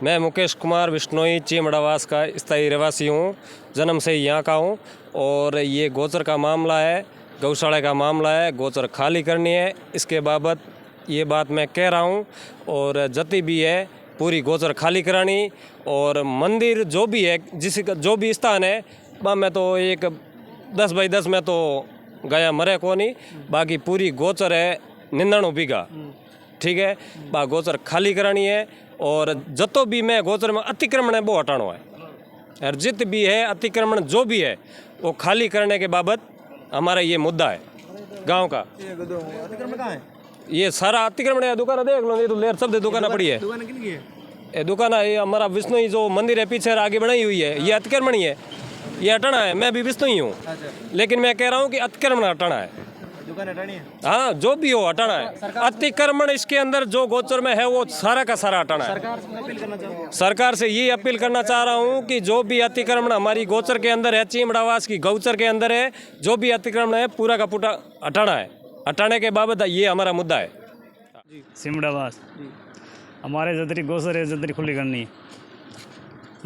मैं मुकेश कुमार बिश्नोई चिमड़ावास का स्थायी रहवासी हूँ, जन्म से यहाँ का हूँ। और ये गोचर का मामला है, गौशाला का मामला है, गोचर खाली करनी है, इसके बाबत ये बात मैं कह रहा हूँ। और जति भी है पूरी गोचर खाली करानी, और मंदिर जो भी है, जिस जो भी स्थान है वहाँ में तो एक 10 बाई 10 में तो गया मरे को नहीं, बाकी पूरी गोचर है 99 बीघा, ठीक है। बा गोचर खाली करानी है, और जतो भी मैं गोचर में अतिक्रमण है वो हटाना है, और जित भी है अतिक्रमण जो भी है वो खाली करने के बाबत हमारा ये मुद्दा है गांव का। अतिक्रमण कहाँ है? ये सारा अतिक्रमण है, दुकान देख लो, ये तो लेर सब दुकान पड़ी है। दुकान किन की है? ये दुकान है, ये हमारा विष्णु ही जो मंदिर है पीछे आगे बनाई हुई है, ये अतिक्रमण ही है, ये हटाना है। मैं भी विष्णु ही हूँ, लेकिन मैं कह रहा हूँ कि अतिक्रमण हटाना है, दुकान हटानी है। हाँ जो भी हो हटाना है। अतिक्रमण इसके अंदर जो गोचर में है वो सारा का सारा हटाना है। सरकार से अपील करना चाहूँ, सरकार से ये अपील करना चाह रहा हूँ कि जो भी अतिक्रमण हमारी गोचर के अंदर है, चिमड़ावास की गौचर के अंदर है, जो भी अतिक्रमण है पूरा का पूरा हटाना है। हटाने के बाबत ये हमारा मुद्दा है। चिमड़ावास हमारे जतरी गोचर है, जतरी खुली करनी है।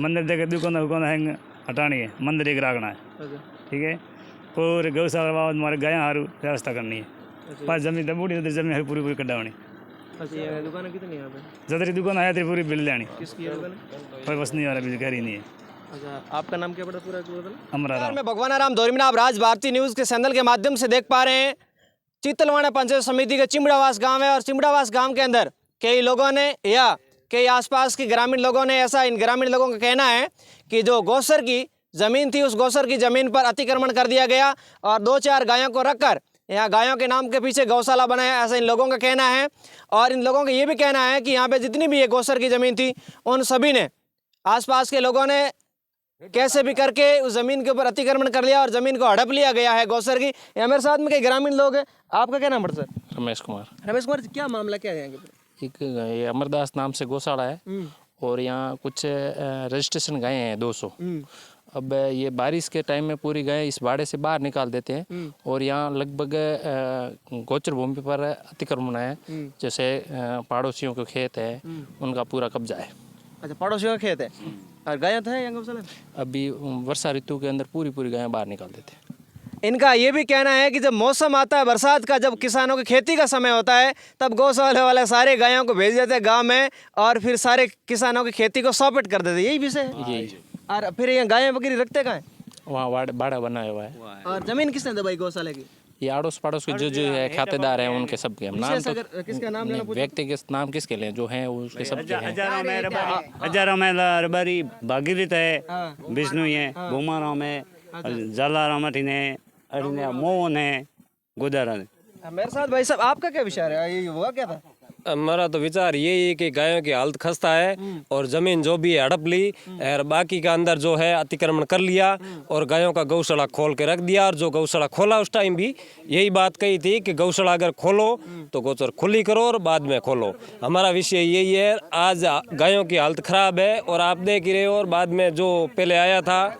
मंदिर देखे दुकान है हटानी है, मंदिर एक रखना है, ठीक है। पूरे गौशाला बाबत हमारे गाया हारू व्यवस्था करनी है। पास जमीन दबूड़ी उधर जमीन है पूरी कटावनी। ये दुकान कितनी है यहाँ पे? जतरी दुकान आया तेरी पूरी बिल लेनी, किसकी है दुकान? कोई बस नहीं वाला बिजगारी ही नहीं है। अच्छा, आपका नाम क्या पड़ा पूरा? अमरा राम। मैं भगवान राम धोरीमिना, आप राज भारती न्यूज़ के चैनल के माध्यम से देख पा रहे हैं चितलवाड़ा पंचायत समिति के चिमड़ावास गांव है, और चिमड़ावास गांव के अंदर कई लोगों ने या कई आसपास के ग्रामीण लोगों ने, ऐसा इन ग्रामीण लोगों का कहना है कि जो गौसर की ज़मीन थी उस गौसर की ज़मीन पर अतिक्रमण कर दिया गया, और 2-4 गायों को रखकर यहाँ गायों के नाम के पीछे गौशाला बनाया, ऐसा इन लोगों का कहना है। और इन लोगों का ये भी कहना है कि यहाँ पे जितनी भी ये गौसर की ज़मीन थी उन सभी ने, आसपास के लोगों ने कैसे भी करके उस ज़मीन के ऊपर अतिक्रमण कर लिया और ज़मीन को हड़प लिया गया है गौसर की। यहाँ मेरे साथ में कई ग्रामीण लोग हैं। आपका क्या नाम है सर? रमेश कुमार। रमेश कुमार, क्या मामला क्या है यहाँ पे? एक ये अमरदास नाम से गौशाला है, और यहाँ कुछ रजिस्ट्रेशन गायें हैं 200। अब ये बारिश के टाइम में पूरी गायें इस बाड़े से बाहर निकाल देते हैं, और यहाँ लगभग गोचर भूमि पर अतिक्रमण है, जैसे पड़ोसियों के खेत है उनका पूरा कब्जा है। अच्छा, पड़ोसियों का खेत है और गायें तो है यहाँ गौशाला में? अभी वर्षा ऋतु के अंदर पूरी गायें बाहर निकाल देते हैं। इनका ये भी कहना है कि जब मौसम आता है बरसात का, जब किसानों की खेती का समय होता है, तब गौशाला वाले सारे गायों को भेज देते हैं गांव में, और फिर सारे किसानों की खेती को सौंपट कर देते हैं। यही विषय है। यही और फिर यहाँ गायें बकरी रखते कहाँ हैं? वहाँ बाड़ा बनाया हुआ है। और जमीन किसने दबाई गौशाला की? ये आड़ोस पड़ोस के जो है खातेदार हैं उनके सबके हम नाम तो किसका नाम लेना? व्यक्ति के नाम किसके लें, जो हैं उसके सबके हैं। हजारों में रबारी भागीरथ है, विष्णु है, भूमाराव में, जलाराम है, मोहन है, गुदारा है। मेरे साथ भाई साहब, आपका क्या विचार है? ये हुआ क्या था? हमारा तो विचार यही है कि गायों की हालत खस्ता है, और ज़मीन जो भी है हड़प ली, और बाकी का अंदर जो है अतिक्रमण कर लिया, और गायों का गौशाला खोल के रख दिया। और जो गौशाला खोला उस टाइम भी यही बात कही थी कि गौशाला अगर खोलो तो गौचर खुली करो और बाद में खोलो। हमारा विषय यही है। आज गायों की हालत ख़राब है, और आप देख ही रहे हो, और बाद में जो पहले आया था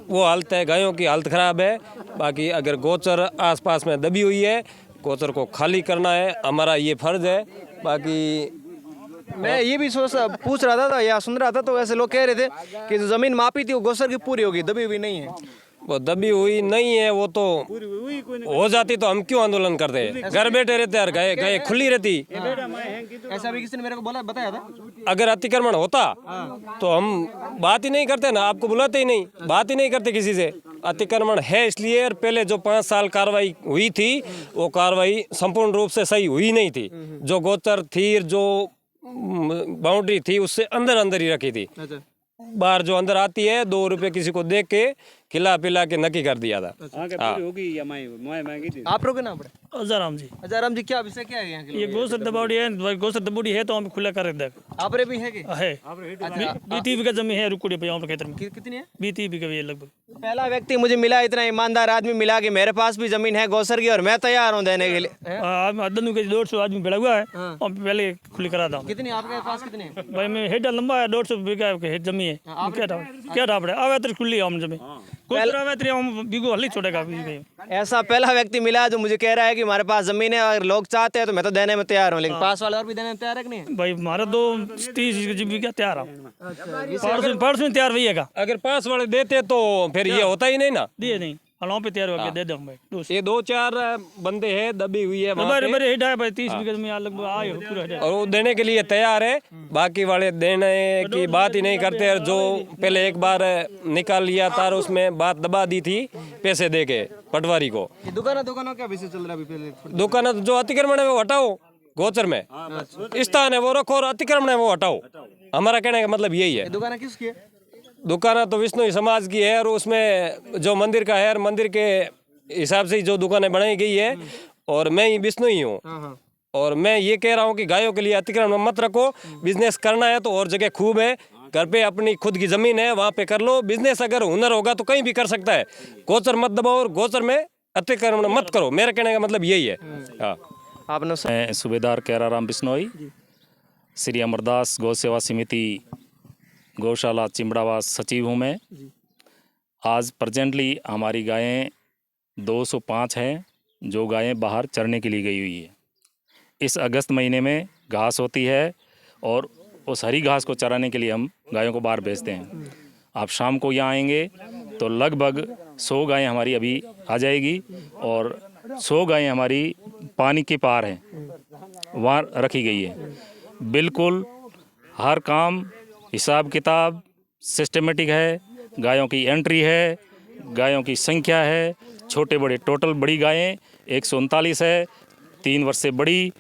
वो हालत है, गायों की हालत ख़राब है। बाकी अगर गौचर आसपास में दबी हुई है, गौचर को खाली करना है, हमारा ये फर्ज है। बाकी मैं ये भी पूछ रहा था या सुन रहा था, तो ऐसे लोग कह रहे थे कि जो जमीन मापी थी वो गौसर की पूरी होगी, दबी हुई नहीं है। वो दबी हुई नहीं है, वो तो हो जाती तो हम क्यों आंदोलन करते? घर बैठे रहते और गए खुली रहती। ऐसा भी किसी ने मेरे को बताया था। अगर अतिक्रमण होता तो हम बात ही नहीं करते ना, आपको बुलाते ही नहीं, बात ही नहीं करते किसी से। अतिक्रमण है इसलिए, और पहले जो 5 साल कार्रवाई हुई थी वो कार्रवाई संपूर्ण रूप से सही हुई नहीं थी। जो गोचर थी, जो बाउंड्री थी, उससे अंदर ही रखी थी। बाहर जो अंदर आती है 2 रुपए किसी को दे के खिला पिला के नकी कर दिया था। आप लोग के नाम पड़े? अजाराम जी। अजाराम जी, क्या विषय क्या है यहाँ के? ये गोसर दबौड़ी है, गोसर दबौड़ी है तो हम खुला कर देख। आप रे भी है कि? है 20 बीघा जमीन है रुकुड़ी पे यहाँ पे खेतर में। कितनी है? 20 बीघा है लगभग। पहला व्यक्ति मुझे मिला, इतना ईमानदार आदमी मिला कि मेरे पास भी जमीन है गौसर की, और मैं तैयार हूँ देने के लिए। दनु के 150 आदमी बैठा हुआ है, और पहले खुली करा था। कितनी आपके पास? कितनी है भाई मैं हेडा लंबा है, 150 बीघा जमीन है। क्या था पड़े आवे तो खुली हम जमीन। गोचर आवे तेरे हम बिगो हल्ली छोड़ेगा ऐसा पहला व्यक्ति मिला है जो मुझे कह रहा है कि हमारे पास जमीन है, अगर लोग चाहते हैं तो मैं तो देने में तैयार हूँ, लेकिन पास वाले और भी देने में तैयार है कि नहीं? भाई हमारे दो 30 जीबी क्या तैयार है परसों में तैयार भैया अगर पास वाले देते तो फिर ये होता ही नहीं ना। दिए नहीं हलाओं पे तैयार हो गया दे दूँ भाई ये 2-4 बंदे हैं, दबी हुई है वहाँ पे, बड़े हिट है भाई 30 बीघे में लगभग आए हो पूरा हिट और वो देने के लिए तैयार है। बाकी वाले देने की बात ही नहीं करते, और जो पहले एक बार निकाल लिया था उसमें बात दबा दी थी पैसे दे के पटवारी को। ये दुकानों क्या विषय चल रहा है अभी? पहले दुकान जो अतिक्रमण है वो हटाओ, गोचर में स्थान है वो रखो और अतिक्रमण है वो हटाओ। हमारा कहने का मतलब यही है। दुकान किसकी है? दुकान तो विष्णु समाज की है, और उसमें जो मंदिर का है और मंदिर के हिसाब से ही जो दुकानें बनाई गई है, और मैं ही विष्णु ही हूँ। और मैं ये कह रहा हूँ कि गायों के लिए अतिक्रमण मत रखो, बिजनेस करना है तो और जगह खूब है, घर पे अपनी खुद की जमीन है वहाँ पे कर लो बिजनेस। अगर हुनर होगा तो कहीं भी कर सकता है, गोचर मत दबाओ और गोचर में अतिक्रमण मत करो। मेरे कहने का मतलब यही है। हाँ, आपने मैं सूबेदार कैराराम बिश्नोई, श्री अमरदास गौ सेवा समिति गौशाला चिमड़ावास सचिव हूँ मैं। आज प्रेजेंटली हमारी गायें 205 हैं, जो गायें बाहर चरने के लिए गई हुई है। इस अगस्त महीने में घास होती है और उस हरी घास को चराने के लिए हम गायों को बाहर भेजते हैं। आप शाम को यहाँ आएंगे तो लगभग 100 गायें हमारी अभी आ जाएगी, और 100 गायें हमारी पानी के पार हैं, वहाँ रखी गई है। बिल्कुल हर काम हिसाब किताब सिस्टमेटिक है, गायों की एंट्री है, गायों की संख्या है, छोटे बड़े टोटल बड़ी गायें 139 है, 3 वर्ष से बड़ी,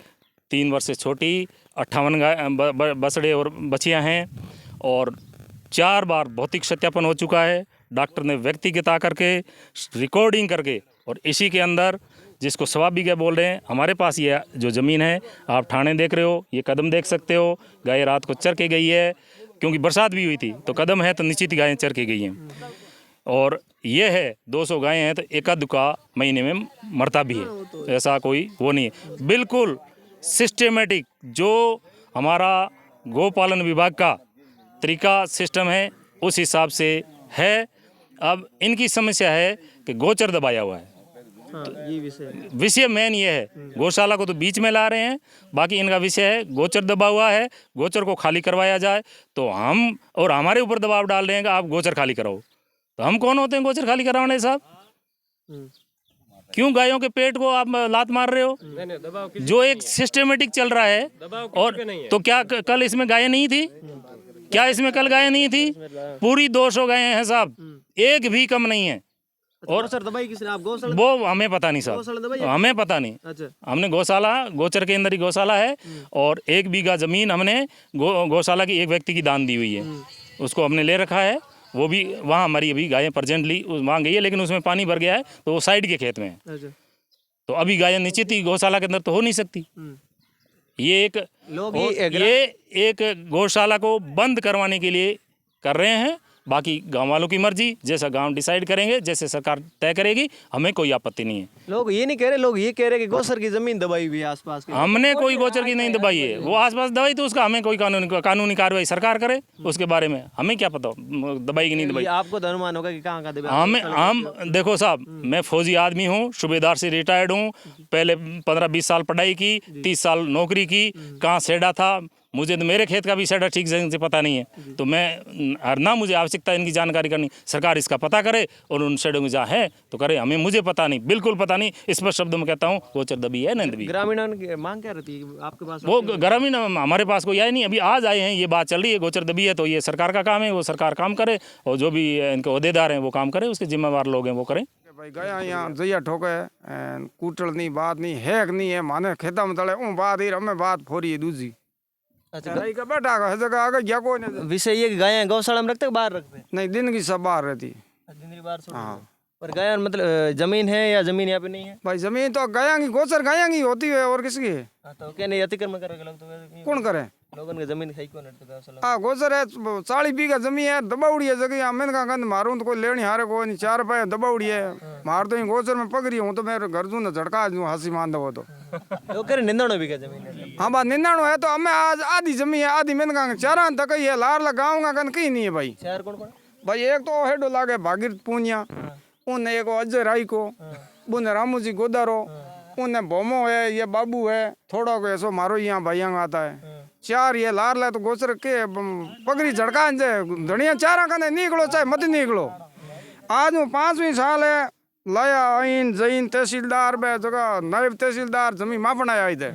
3 वर्ष से छोटी 58 बछड़े और बछियाँ हैं, और 4 बार भौतिक सत्यापन हो चुका है। डॉक्टर ने व्यक्तिगत आकर के रिकॉर्डिंग करके, और इसी के अंदर जिसको सवा बीघा बोल रहे हैं, हमारे पास ये जो ज़मीन है आप ठाणे देख रहे हो, ये कदम देख सकते हो, गाय रात को चर के गई है, क्योंकि बरसात भी हुई थी तो कदम है तो निश्चित गायें चर के गई हैं। और ये है 200 गायें हैं तो एका दुका महीने में मरता भी है, ऐसा कोई वो नहीं है। बिल्कुल सिस्टमेटिक जो हमारा गौपालन विभाग का तरीका सिस्टम है उस हिसाब से है। अब इनकी समस्या है कि गोचर दबाया हुआ है। ये विषय मेन ये है, गौशाला को तो बीच में ला रहे हैं, बाकी इनका विषय है गोचर दबा हुआ है, गोचर को खाली करवाया जाए। तो हम और हमारे ऊपर दबाव डाल रहे हैं कि आप गोचर खाली कराओ, तो हम कौन होते हैं गोचर खाली करवाने साहब? क्यों गायों के पेट को आप लात मार रहे हो? जो एक सिस्टमेटिक चल रहा है। और तो क्या कल इसमें गायें नहीं थी? क्या इसमें कल गायें नहीं थी? पूरी 200 गायें हैं साहब, एक भी कम नहीं है। और सर दबाई किसने? आप गौशाला? वो हमें पता नहीं साहब, हमें पता नहीं। अच्छा। हमने गौशाला, गोचर के अंदर ही गौशाला है, और 1 बीघा जमीन हमने गौशाला की एक व्यक्ति की दान दी हुई है, उसको हमने ले रखा है। वो भी वहाँ हमारी अभी गायें प्रेजेंटली वहाँ गई है, लेकिन उसमें पानी भर गया है तो वो साइड के खेत में है। अच्छा। तो अभी गायें निश्चित ही गौशाला के अंदर तो हो नहीं सकती। ये एक गौशाला को बंद करवाने के लिए कर रहे हैं। बाकी गांव वालों की मर्जी, जैसा गांव डिसाइड करेंगे, जैसे सरकार तय करेगी, हमें कोई आपत्ति नहीं है। लोग ये नहीं कह रहे, लोग ये कह रहे कि गोचर की जमीन दबाई हुई है आसपास की। हमने कोई गोचर की नहीं दबाई है, वो आसपास दबाई तो उसका हमें कोई कानूनी कार्रवाई सरकार करे, उसके बारे में हमें क्या पता दबाई की नहीं दबाई। आपको तो अनुमान होगा कि कहाँ दबाई। हम देखो साहब, मैं फौजी आदमी हूँ, सूबेदार से रिटायर्ड हूँ, पहले 15-20 साल पढ़ाई की, 30 साल नौकरी की, कहाँ सेडा था मुझे तो मेरे खेत का भी सेडा ठीक से पता नहीं है। तो मैं ना मुझे आवश्यकता इनकी जानकारी करनी, सरकार इसका पता करे और उन सेडों में जहाँ है तो करे, हमें मुझे पता नहीं, बिल्कुल पता नहीं। स्पष्ट शब्दों में कहता हूँ गोचर दबी है नहीं दबी। ग्रामीणों की मांग क्या रहती है आपके पास? वो ग्रामीण हमारे पास कोई आए नहीं, अभी आज आए हैं, ये बात चल रही है गोचर दबी है, तो ये सरकार का काम है, वो सरकार काम करे, और जो भी इनके अहदेदार हैं वो काम करे, उसके जिम्मेवार लोग हैं वो करें। भाई गया यहाँ जइया ठोके कूटल नहीं बात नहीं है नहीं है, माने खेता में तले बात ही हमें बात फोरी है दूसरी। अच्छा। का बैठा है जगह आगे क्या कोई नहीं। विषय ये गायें गौशाला में रखते हैं बाहर रखते हैं? नहीं, दिन की सब बाहर रहती। दिन की बाहर। हाँ। पर गाय मतलब जमीन है या जमीन यहाँ पे नहीं है? भाई जमीन तो गया की गोचर गया की होती है, और किसकी है? तो क्या नहीं अतिक्रमण करेंगे लोग? तो कौन करे? लोगों की जमीन है कौन? हाँ गोचर है, 40 बीघा जमीन है, दबाउड़ी है जगह। मैंने कहा गंद मारूं तो कोई लेनी हारे कोई नहीं, 4 रुपये दबाउड़ी है, मार तो गोचर में पकड़ी हूँ तो मेरे घर जू झटका दूँ, हंसी मान दो तो। लोग कह रहे 99 बीघा जमीन है। हाँ बात 99 है तो हमें आज आधी जमीन है, आधी मैंने कहा 4 तक ही है, लार लगाऊंगा कहीं नहीं है भाई। 4 कौन कौन? भाई एक तो हेडो लागे भागीरथ पूनिया, उन्हें एक अजय राय को, बुने रामू जी गोदारो, उन्हें बोमो है, ये बाबू है, थोड़ा को ऐसो मारो यहाँ भाइयांग आता है। चार ये लार ले तो गोचर के पगड़ी झड़का धनिया चारा कने निकलो चाहे मत निकलो। आज वो 5वीं साल है लाया आइन जैन तहसीलदार बे जगह नायब तहसीलदार जमीन मापना आई दे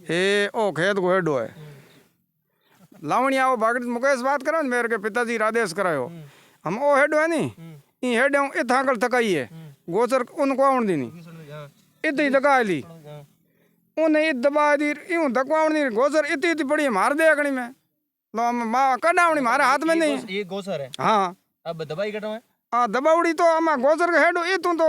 ए ओ खेत को हेडो है लावणिया वो भागीरथ मुकेश बात करो मेरे के पिताजी आदेश करायो हम ओ हेडो है नी ई हेडो इत हाकल थकाई है गोचर उनको आउण दी नी इत ही दका ली उन्हें इत दबा दी यूं दकवाउण दी गोचर इतनी इतनी पड़ी मार दे अगणी में लो मां कडावणी मारे हाथ में नहीं ये गोसर है। हाँ अब दवाई कटो है। हाँ दबावड़ी तो आमा गोचर के हेडो इत तो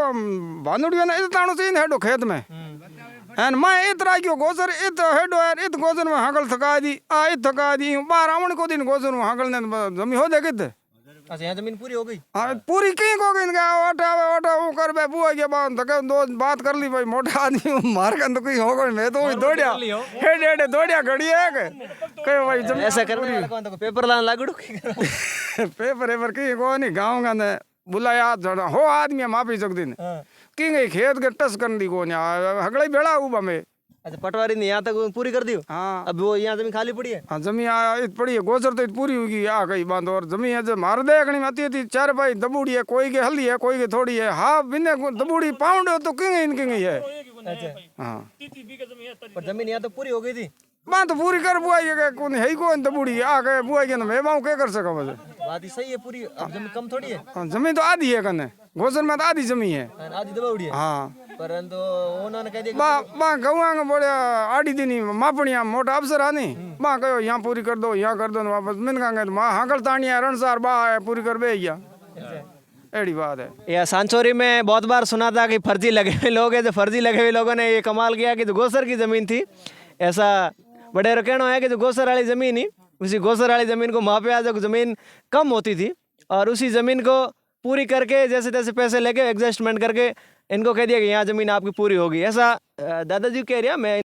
भानुड़ी ने इत ताणो सीन हेडो खेत में एन मैं इत राख्यो गोचर इत हेडो यार इत गोचर में हाकल थका दी आ इत थका दी बाहर आवण को दिन गोचर में हाकल ने जमी हो दे कित अच्छा यहाँ जमीन पूरी हो गई। हाँ पूरी कहीं को गई ओटा वो कर बे बुआ के बाद धके दो बात कर ली भाई मोटा आदमी मार के तो कोई हो गई मैं तो दौड़िया हेड हेड दौड़िया घड़ी है कहे भाई जमीन ऐसा करने वाला कौन था पेपर लाने लागड़ू पेपर एपर कहीं को नहीं गाँव का ने बुलाया हो आदमी माफी चक दिन की गई खेत के टस कर दी को हगड़े बेड़ा उबा में। अच्छा पटवारी ने यहाँ तक पूरी कर दी। हाँ अब वो यहाँ जमीन खाली पड़ी है। हाँ जमीन पड़ी है गोचर तो पूरी होगी आ गई बांध और जमीन है मार दे अगनी में अति चार भाई दबूड़ी है कोई के हल्दी है कोई के थोड़ी है हाँ बिने दबूड़ी पाउंड हो तो किंग इनकी गई है। अच्छा हाँ पर जमीन यहाँ तो पूरी हो गई थी। बात तो पूरी कर बुआई के कौन है को दबूड़ी आ गए बुआई के ना मैं बाहू क्या कर सका मुझे बात ही सही है पूरी। अब जमीन कम थोड़ी है। हाँ जमीन तो आधी है कने गोचर में तो आधी जमीन है आधी दबाउड़ी है। हाँ परंतु उन्होंने कह दिया बा गवांग बोले आड़ी दिनी मापनिया मोटा अफसर आनी बा कहो यहाँ पूरी कर दो यहाँ कर दो वापस मिन कहेंगे माँ हाकल तानिया रणसार बा है पूरी कर बे एड़ी बात है। यह सांचौरी में बहुत बार सुना था कि फर्जी लगे हुए लोग हैं। जो फर्जी लगे हुए लोगों ने ये कमाल किया कि जो गोसर की ज़मीन थी ऐसा बड़े कहना है कि जो गोसर वाली ज़मीन ही उसी गोसर वाली ज़मीन को मापे जो ज़मीन कम होती थी और उसी ज़मीन को पूरी करके जैसे तैसे पैसे लेके एडजस्टमेंट करके इनको कह दिया कि यहाँ ज़मीन आपकी पूरी होगी। ऐसा दादाजी कह रहा मैं